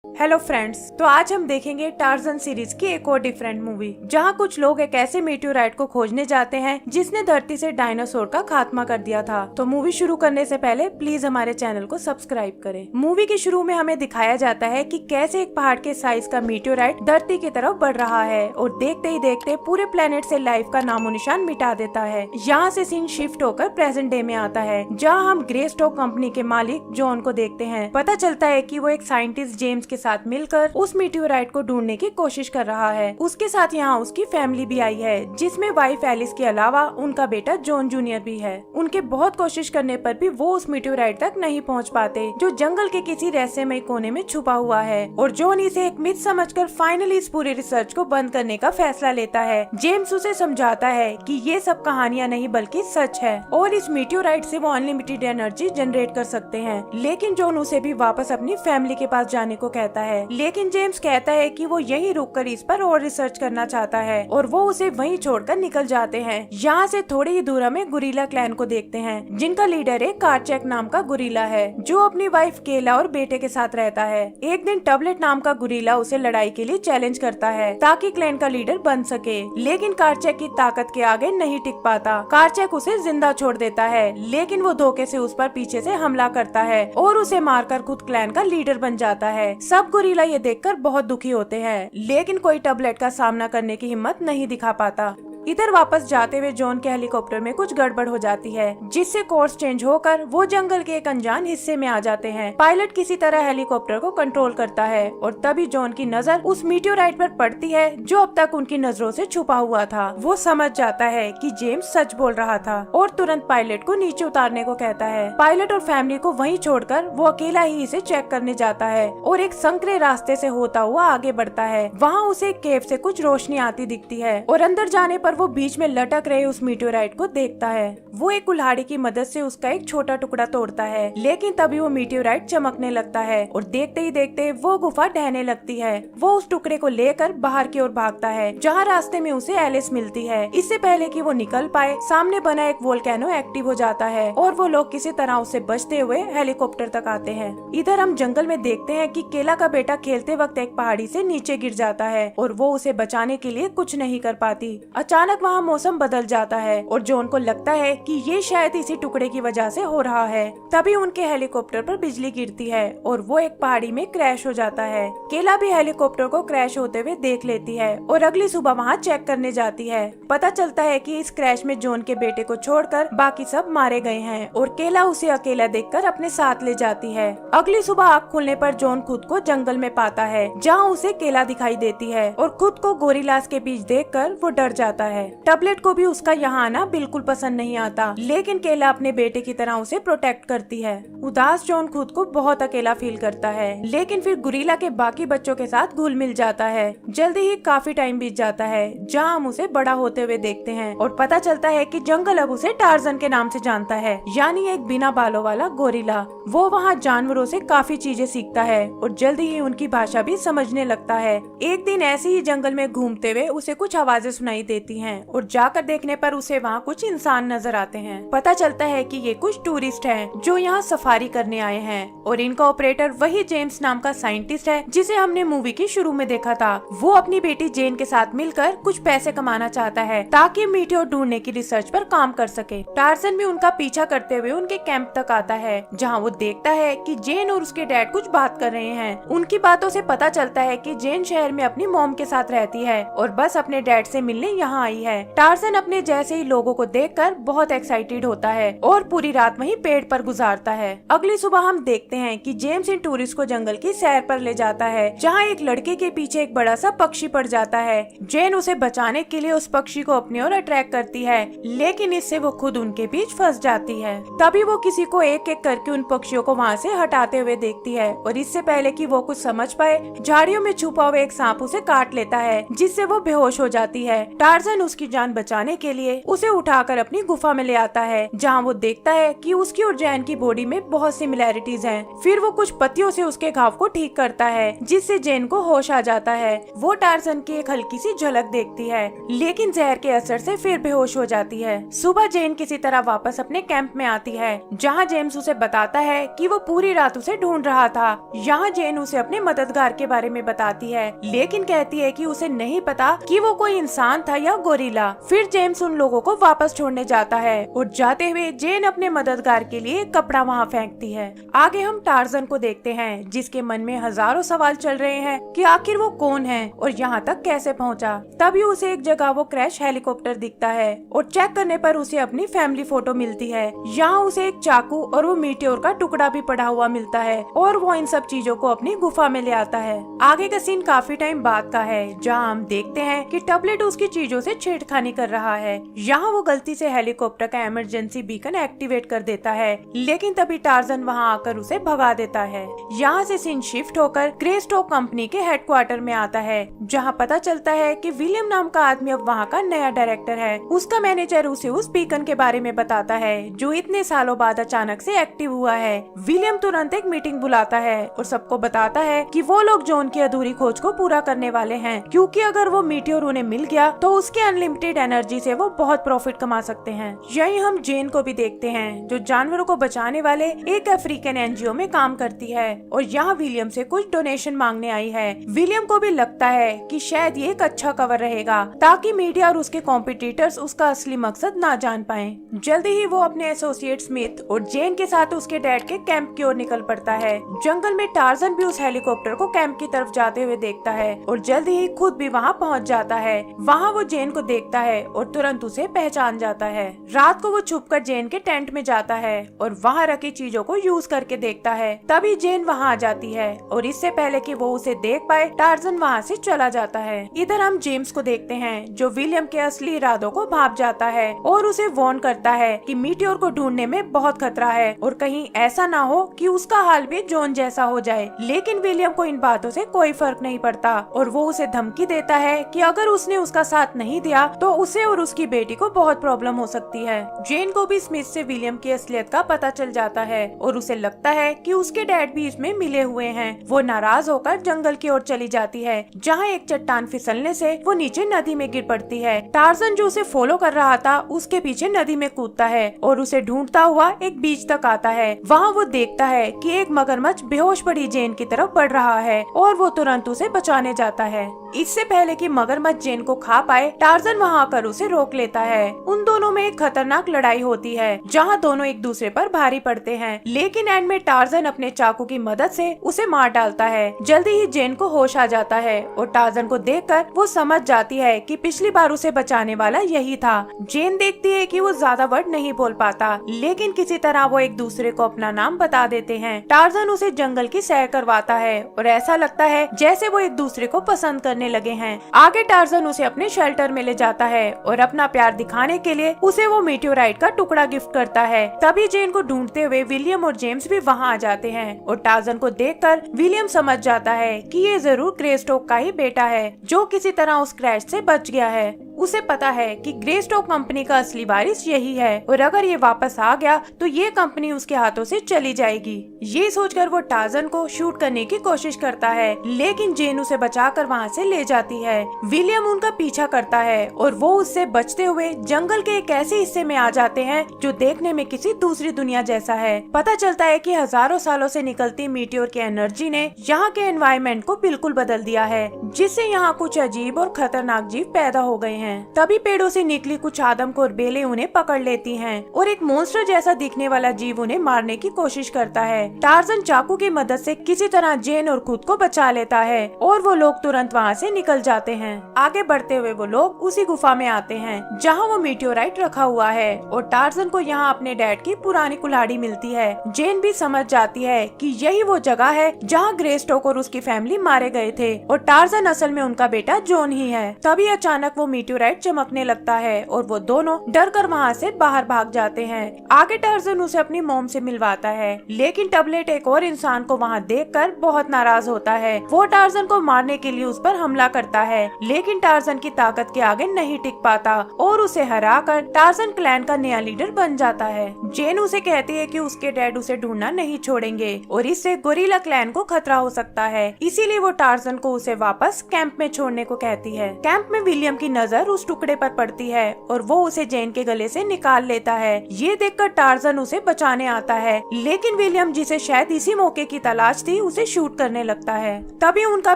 Hello friends, तो आज हम देखेंगे टार्जन सीरीज की एक और डिफरेंट मूवी, जहां कुछ लोग एक ऐसे मीटियोराइट को खोजने जाते हैं जिसने धरती से डायनासोर का खात्मा कर दिया था। तो मूवी शुरू करने से पहले प्लीज हमारे चैनल को सब्सक्राइब करें। मूवी के शुरू में हमें दिखाया जाता है कि कैसे एक पहाड़ के साइज का मीटियोराइट धरती की तरफ बढ़ रहा है और देखते ही देखते पूरे प्लेनेट से लाइफ का नामो निशान मिटा देता है। यहाँ से सीन शिफ्ट होकर प्रेजेंट डे में आता है, जहाँ हम ग्रे स्टॉक कंपनी के मालिक जॉन को देखते हैं। पता चलता है कि वो एक साइंटिस्ट जेम्स के साथ मिलकर उस मीटियोराइट को ढूंढने की कोशिश कर रहा है। उसके साथ यहाँ उसकी फैमिली भी आई है, जिसमें वाइफ एलिस के अलावा उनका बेटा जॉन जूनियर भी है। उनके बहुत कोशिश करने पर भी वो उस मीटियोराइट तक नहीं पहुँच पाते, जो जंगल के किसी रहस्यमय कोने में छुपा हुआ है। और जॉन इसे एक मिथ समझकर फाइनली इस पूरी रिसर्च को बंद करने का फैसला लेता है। जेम्स उसे समझाता है कि ये सब कहानियां नहीं बल्कि सच है और इस मीटियोराइट से वो अनलिमिटेड एनर्जी जनरेट कर सकते हैं। लेकिन जॉन उसे भी वापस अपनी फैमिली के पास जाने को कहता है, लेकिन जेम्स कहता है कि वो यहीं रुककर इस पर और रिसर्च करना चाहता है और वो उसे वहीं छोड़कर निकल जाते हैं। यहाँ से थोड़ी ही दूर में गुरिल्ला क्लैन को देखते हैं, जिनका लीडर एक कार्चेक नाम का गुरिल्ला है, जो अपनी वाइफ केला और बेटे के साथ रहता है। एक दिन टबलेट नाम का गुरिल्ला उसे लड़ाई के लिए चैलेंज करता है ताकि क्लैन का लीडर बन सके, लेकिन कार्चेक की ताकत के आगे नहीं टिक पाता। कार्चेक उसे जिंदा छोड़ देता है, लेकिन वो धोखे से उस पर पीछे से हमला करता है और उसे मारकर खुद क्लैन का लीडर बन जाता है। सब गुरिल्ला ये देखकर बहुत दुखी होते हैं, लेकिन कोई टबलेट का सामना करने की हिम्मत नहीं दिखा पाता। इधर वापस जाते हुए जॉन के हेलीकॉप्टर में कुछ गड़बड़ हो जाती है, जिससे कोर्स चेंज होकर वो जंगल के एक अनजान हिस्से में आ जाते हैं। पायलट किसी तरह हेलीकॉप्टर को कंट्रोल करता है और तभी जॉन की नजर उस मीटियोराइट पर पड़ती है, जो अब तक उनकी नजरों से छुपा हुआ था। वो समझ जाता है कि जेम्स सच बोल रहा था और तुरंत पायलट को नीचे उतारने को कहता है। पायलट और फैमिली को वहीं छोड़कर वो अकेला ही इसे चेक करने जाता है और एक संकरे रास्ते से होता हुआ आगे बढ़ता है। वहाँ उसे एक केव से कुछ रोशनी आती दिखती है और अंदर जाने पर वो बीच में लटक रहे उस मीटियोराइट को देखता है। वो एक कुल्हाड़ी की मदद से उसका एक छोटा टुकड़ा तोड़ता है, लेकिन तभी वो मीटियोराइट चमकने लगता है और देखते ही देखते वो गुफा ढहने लगती है। वो उस टुकड़े को लेकर बाहर की ओर भागता है, जहाँ रास्ते में उसे एलिस मिलती है। इससे पहले कि वो निकल पाए, सामने बना एक वोल्केनो एक्टिव हो जाता है और वो लोग किसी तरह उसे बचते हुए हेलीकॉप्टर तक आते हैं। इधर हम जंगल में देखते हैं कि केला का बेटा खेलते वक्त एक पहाड़ी से नीचे गिर जाता है और वो उसे बचाने के लिए कुछ नहीं कर पाती। अचानक वहाँ मौसम बदल जाता है और जॉन को लगता है कि ये शायद इसी टुकड़े की वजह से हो रहा है। तभी उनके हेलीकॉप्टर पर बिजली गिरती है और वो एक पहाड़ी में क्रैश हो जाता है। केला भी हेलीकॉप्टर को क्रैश होते हुए देख लेती है और अगली सुबह वहाँ चेक करने जाती है। पता चलता है कि इस क्रैश में जॉन के बेटे को छोड़कर बाकी सब मारे गए हैं और केला उसे अकेला देखकर अपने साथ ले जाती है। अगली सुबह आँख खुलने पर जॉन खुद को जंगल में पाता है, जहाँ उसे केला दिखाई देती है और खुद को गोरिल्लास के बीच देखकर वो डर जाता है। टबलेट को भी उसका यहाँ आना बिल्कुल पसंद नहीं आता, लेकिन केला अपने बेटे की तरह उसे प्रोटेक्ट करती है। उदास जॉन खुद को बहुत अकेला फील करता है, लेकिन फिर गुरिल्ला के बाकी बच्चों के साथ घुल मिल जाता है। जल्दी ही काफी टाइम बीत जाता है, जहाँ हम उसे बड़ा होते हुए देखते हैं और पता चलता है कि जंगल अब उसे टार्जन के नाम से जानता है, यानी एक बिना बालों वाला गोरिल्ला। वो वहाँ जानवरों से काफी चीजें सीखता है और जल्दी ही उनकी भाषा भी समझने लगता है। एक दिन ऐसे ही जंगल में घूमते हुए उसे कुछ आवाजें सुनाई देती हैं और जाकर देखने पर उसे वहाँ कुछ इंसान नजर आते हैं। पता चलता है कि ये कुछ टूरिस्ट हैं, जो यहाँ सफारी करने आए हैं और इनका ऑपरेटर वही जेम्स नाम का साइंटिस्ट है, जिसे हमने मूवी की शुरू में देखा था। वो अपनी बेटी जेन के साथ मिलकर कुछ पैसे कमाना चाहता है ताकि मीटियोर ढूंढने की रिसर्च पर काम कर सके। टार्जन भी उनका पीछा करते हुए उनके कैंप तक आता है, जहाँ वो देखता है कि जेन और उसके डैड कुछ बात कर रहे हैं। उनकी बातों से पता चलता है कि जेन शहर में अपनी मॉम के साथ रहती है और बस अपने डैड से मिलने यहाँ आई है। टार्जन अपने जैसे ही लोगों को देखकर बहुत एक्साइटेड होता है और पूरी रात वहीं पेड़ पर गुजारता है। अगली सुबह हम देखते हैं कि जेम्स इन टूरिस्ट को जंगल की सैर पर ले जाता है, जहाँ एक लड़के के पीछे एक बड़ा सा पक्षी पड़ जाता है। जेन उसे बचाने के लिए उस पक्षी को अपनी ओर अट्रैक्ट करती है, लेकिन इससे वो खुद उनके बीच फंस जाती है। तभी वो किसी को एक एक करके उन पक्षियों को वहाँ से हटाते हुए देखती है और इससे पहले कि वो कुछ समझ पाए, झाड़ियों में छुपा हुआ एक सांप उसे काट लेता है, जिससे वो बेहोश हो जाती है। टार्जन उसकी जान बचाने के लिए उसे उठाकर अपनी गुफा में ले आता है, जहाँ वो देखता है कि उसकी और जैन की बॉडी में बहुत सिमिलैरिटीज हैं। फिर वो कुछ पत्तियों से उसके घाव को ठीक करता है, जिससे जैन को होश आ जाता है। वो टार्जन की एक हल्की सी झलक देखती है, लेकिन जहर के असर से फिर बेहोश हो जाती है। सुबह जैन किसी तरह वापस अपने कैंप में आती है, जहाँ जेम्स उसे बताता है कि वो पूरी रात उसे ढूंढ रहा था। यहाँ जेन उसे अपने मददगार के बारे में बताती है, लेकिन कहती है कि उसे नहीं पता कि वो कोई इंसान था या गोरिल्ला। फिर जेम्स उन लोगों को वापस छोड़ने जाता है और जाते हुए जेन अपने मददगार के लिए एक कपड़ा वहाँ फेंकती है। आगे हम टार्जन को देखते हैं, जिसके मन में हजारों सवाल चल रहे हैं कि आखिर वो कौन है और यहाँ तक कैसे पहुँचा। तभी उसे एक जगह वो क्रैश हेलीकॉप्टर दिखता है और चेक करने पर उसे अपनी फैमिली फोटो मिलती है। यहाँ उसे एक चाकू और वो मीटियोर का टुकड़ा भी पड़ा हुआ मिलता है और वो इन सब चीजों को अपनी गुफा में ले आता है। आगे का सीन काफी टाइम बाद का है, जहाँ हम देखते हैं कि टबलेट उसकी चीजों से छेड़खानी कर रहा है। यहाँ वो गलती से हेलीकॉप्टर का इमरजेंसी बीकन एक्टिवेट कर देता है, लेकिन तभी टार्जन वहाँ आकर उसे भगा देता है। यहाँ से सीन शिफ्ट होकर ग्रेस्टोक कंपनी के हेडक्वार्टर में आता है, जहाँ पता चलता है कि विलियम नाम का आदमी अब वहाँ का नया डायरेक्टर है। उसका मैनेजर उसे उस बीकन के बारे में बताता है जो इतने सालों बाद अचानक से एक्टिव हुआ है। विलियम तुरंत एक मीटिंग बुलाता है और सबको बताता है कि वो लोग जॉन की अधूरी खोज को पूरा करने वाले हैं, क्योंकि अगर वो मीटियोर उन्हें मिल गया तो उसके अनलिमिटेड एनर्जी से वो बहुत प्रॉफिट कमा सकते हैं। यही हम जेन को भी देखते हैं, जो जानवरों को बचाने वाले एक अफ्रीकन एनजीओ में काम करती है और यहाँ विलियम से कुछ डोनेशन मांगने आई है। विलियम को भी लगता है कि शायद ये एक अच्छा कवर रहेगा, ताकि मीडिया और उसके कॉम्पिटिटर्स उसका असली मकसद ना जान पाए। जल्दी ही वो अपने एसोसिएट स्मिथ और जेन के साथ उसके डैड के कैंप की ओर निकल पड़ता है। जंगल में टार्जन भी उस हेलीकॉप्टर को कैंप की तरफ जाते हुए देखता है और जल्दी ही खुद भी वहाँ पहुँच जाता है। वहाँ वो जेन को देखता है और तुरंत उसे पहचान जाता है। रात को वो छुपकर जेन के टेंट में जाता है और वहाँ रखी चीजों को यूज करके देखता है। तभी जेन वहाँ आ जाती है और इससे पहले कि वो उसे देख पाए, टार्जन वहाँ से चला जाता है। इधर हम जेम्स को देखते हैं, जो विलियम के असली इरादों को भाप जाता है और उसे वार्न करता है कि मीटियोर को ढूंढने में बहुत खतरा है और कहीं ऐसा ना हो कि उसका हाल भी जॉन जैसा हो जाए। लेकिन विलियम को इन बातों से कोई फर्क नहीं पड़ता और वो उसे धमकी देता है कि अगर उसने उसका साथ नहीं दिया तो उसे और उसकी बेटी को बहुत प्रॉब्लम हो सकती है। जेन को भी स्मिथ से विलियम की असलियत का पता चल जाता है और उसे लगता है कि उसके डैड भी इसमें मिले हुए हैं। वो नाराज होकर जंगल की ओर चली जाती है, जहाँ एक चट्टान फिसलने से वो नीचे नदी में गिर पड़ती है। टार्जन जो उसे फॉलो कर रहा था उसके पीछे नदी में कूदता है और उसे ढूंढता हुआ एक बीच तक आता है। वहाँ वो देखता है कि एक मगरमच्छ बेहोश पड़ी जेन की तरफ बढ़ रहा है और वो तुरंत उसे बचाने जाता है। इससे पहले कि मगरमच्छ जेन को खा पाए, टार्जन वहाँ आकर उसे रोक लेता है। उन दोनों में एक खतरनाक लड़ाई होती है, जहाँ दोनों एक दूसरे पर भारी पड़ते हैं, लेकिन एंड में टार्जन अपने चाकू की मदद से उसे मार डालता है। जल्दी ही जेन को होश आ जाता है और टार्जन को देखकर वो समझ जाती है कि पिछली बार उसे बचाने वाला यही था। जेन देखती है कि वो ज्यादा वर्ड नहीं बोल पाता, लेकिन किसी तरह वो एक दूसरे को अपना नाम बता देते हैं। टार्जन उसे जंगल की सैर करवाता है और ऐसा लगता है जैसे वो एक दूसरे को पसंद करने लगे हैं। आगे टार्जन उसे अपने शेल्टर में ले जाता है और अपना प्यार दिखाने के लिए उसे वो मीटियोराइट का टुकड़ा गिफ्ट करता है। तभी जेन को ढूंढते हुए विलियम और जेम्स भी वहाँ आ जाते हैं और टार्जन को देखकर विलियम समझ जाता है कि ये जरूर ग्रेस्टोक का ही बेटा है, जो किसी तरह उस क्रैश से बच गया है। उसे पता है कि ग्रेस्टोक कंपनी का असली वारिस यही है और अगर ये वापस आ गया तो ये कंपनी उसके हाथों से चली जाएगी। ये सोचकर वो टार्जन को शूट करने की कोशिश करता है, लेकिन जेन उसे बचाकर वहाँ से ले जाती है। विलियम उनका पीछा करता है और वो उससे बचते हुए जंगल के एक ऐसे हिस्से में आ जाते हैं जो देखने में किसी दूसरी दुनिया जैसा है। पता चलता है कि हजारों सालों से निकलती मीटियोर की एनर्जी ने यहाँ के एनवायरनमेंट को बिल्कुल बदल दिया है, जिससे यहाँ कुछ अजीब और खतरनाक जीव पैदा हो गए हैं। तभी पेड़ों से निकली कुछ आदमखोर बेलें उन्हें पकड़ लेती हैं और एक मॉन्स्टर जैसा दिखने वाला जीव उन्हें मारने की कोशिश करता है। टार्जन चाकू की मदद से किसी तरह जेन और खुद को बचा लेता है और वो लोग तुरंत वहाँ से निकल जाते हैं। आगे बढ़ते हुए वो लोग उसी गुफा में आते हैं जहाँ वो मीटियोराइट रखा हुआ है और टार्जन को यहाँ अपने डैड की पुरानी कुल्हाड़ी मिलती है। जेन भी समझ जाती है कि यही वो जगह है जहाँ ग्रेस्टोक और उसकी फैमिली मारे गए थे और टार्जन असल में उनका बेटा जॉन ही है। तभी अचानक वो मीटियोराइट चमकने लगता है और वो दोनों डर कर वहाँ से बाहर भाग जाते हैं। आगे टार्जन उसे अपनी मॉम से मिलवाता है, लेकिन टबलेट एक और इंसान को वहाँ देखकर बहुत नाराज होता है। वो टार्जन को मारने के लिए उस पर हमला करता है, लेकिन टार्जन की ताकत के आगे नहीं टिक पाता और उसे हराकर टार्जन क्लैन का नया लीडर बन जाता है। जेन उसे कहती है कि उसके डैड उसे ढूंढना नहीं छोड़ेंगे और इससे गोरिल्ला क्लैन को खतरा हो सकता है, इसीलिए वो टार्जन को उसे वापस कैंप में छोड़ने को कहती है। कैंप में विलियम की नजर उस टुकड़े पर पड़ती है और वो उसे जेन के गले से निकाल लेता है। ये देखकर टार्जन उसे बचाने आता है, लेकिन विलियम, जिसे शायद इसी मौके की तलाश थी, उसे शूट करने लगता है। तभी उनका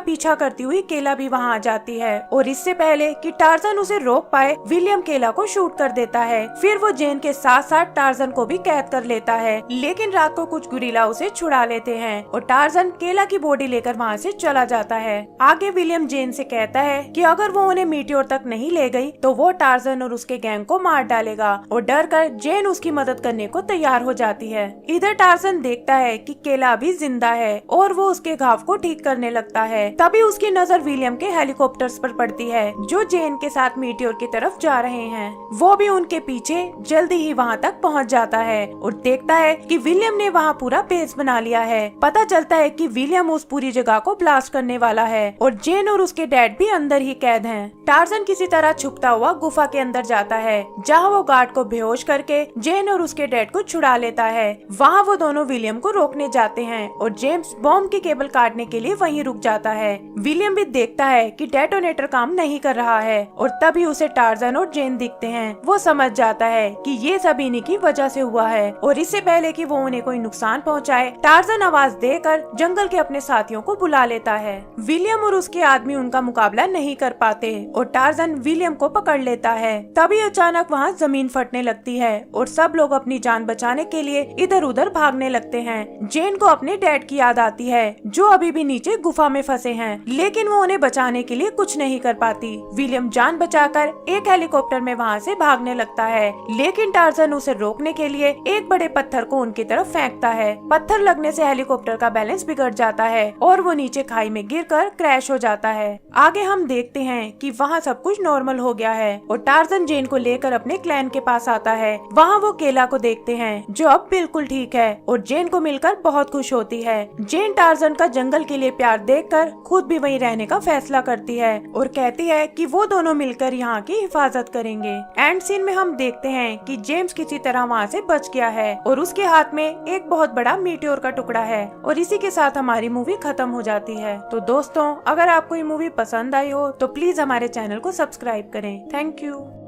पीछा करती हुई केला भी वहाँ आ जाती है और इससे पहले कि टार्जन उसे रोक पाए, विलियम केला को शूट कर देता है। फिर वो जेन के साथ साथ टार्जन को भी कैद कर लेता है, लेकिन रात को कुछ गुरिल्ला उसे छुड़ा लेते हैं और टार्जन केला की बॉडी लेकर वहाँ से चला जाता है। आगे विलियम जेन से कहता है कि अगर वो उन्हें मीटियोर तक नहीं ले गई तो वो टार्जन और उसके गैंग को मार डालेगा, और डर कर जेन उसकी मदद करने को तैयार हो जाती है। इधर टार्जन देखता है कि केला अभी जिंदा है और वो उसके घाव को ठीक करने लगता है। तभी उसकी नजर विलियम के हेलीकॉप्टर्स पर पड़ती है जो जेन के साथ मीटियोर की तरफ जा रहे हैं। वो भी उनके पीछे जल्दी ही वहाँ तक पहुँच जाता है और देखता है कि विलियम ने वहाँ पूरा बेस बना लिया है। पता चलता है कि विलियम उस पूरी जगह को ब्लास्ट करने वाला है और जेन और उसके डैड भी अंदर ही कैद हैं। टार्जन किसी तरह छुपता हुआ गुफा के अंदर जाता है, जहाँ वो गार्ड को बेहोश करके जेन और उसके डैड को छुड़ा लेता है। वहाँ वो दोनों विलियम को रोकने जाते हैं और जेम्स बॉम्ब की केबल काटने के लिए वहीं रुक जाता है। विलियम भी देखता है कि डेटोनेटर काम नहीं कर रहा है और तभी उसे टार्जन और जेन दिखते हैं। वो समझ जाता है कि ये सब इन्हीं की वजह से हुआ है और इससे पहले कि वो उन्हें कोई नुकसान पहुंचाए, टार्जन आवाज देकर जंगल के अपने साथियों को बुला लेता है। विलियम और उसके आदमी उनका मुकाबला नहीं कर पाते और टार्जन विलियम को पकड़ लेता है। तभी अचानक वहाँ जमीन फटने लगती है और सब लोग अपनी जान बचाने के लिए इधर उधर भागने लगते हैं। जेन को अपने डैड की याद आती है जो अभी भी नीचे गुफा में फंसे हैं, लेकिन वो उन्हें बचाने के लिए कुछ नहीं कर पाती। विलियम जान बचाकर एक हेलीकॉप्टर में वहाँ से भागने लगता है, लेकिन टार्जन उसे रोकने के लिए एक बड़े पत्थर को उनकी तरफ फेंकता है। पत्थर लगने से हेलीकॉप्टर का बैलेंस बिगड़ जाता है और वो नीचे खाई में गिरकर क्रैश हो जाता है। आगे हम देखते हैं कि वहाँ सब कुछ नॉर्मल हो गया है और टार्जन जेन को लेकर अपने क्लैन के पास आता है। वहाँ वो केला को देखते हैं जो अब बिल्कुल ठीक है और जेन को मिलकर बहुत खुश होती है। जेन टार्जन का जंगल के लिए प्यार देखकर खुद भी वहीं रहने का फैसला करती है और कहती है कि वो दोनों मिलकर यहाँ की हिफाजत करेंगे। एंड सीन में हम देखते हैं कि जेम्स किसी तरह वहाँ से बच गया है और उसके हाथ में एक बहुत बड़ा मीटियोर का टुकड़ा है और इसी के साथ हमारी मूवी खत्म हो जाती है। तो दोस्तों, अगर आपको ये मूवी पसंद आई हो तो प्लीज हमारे चैनल को सब्सक्राइब करें। Thank you.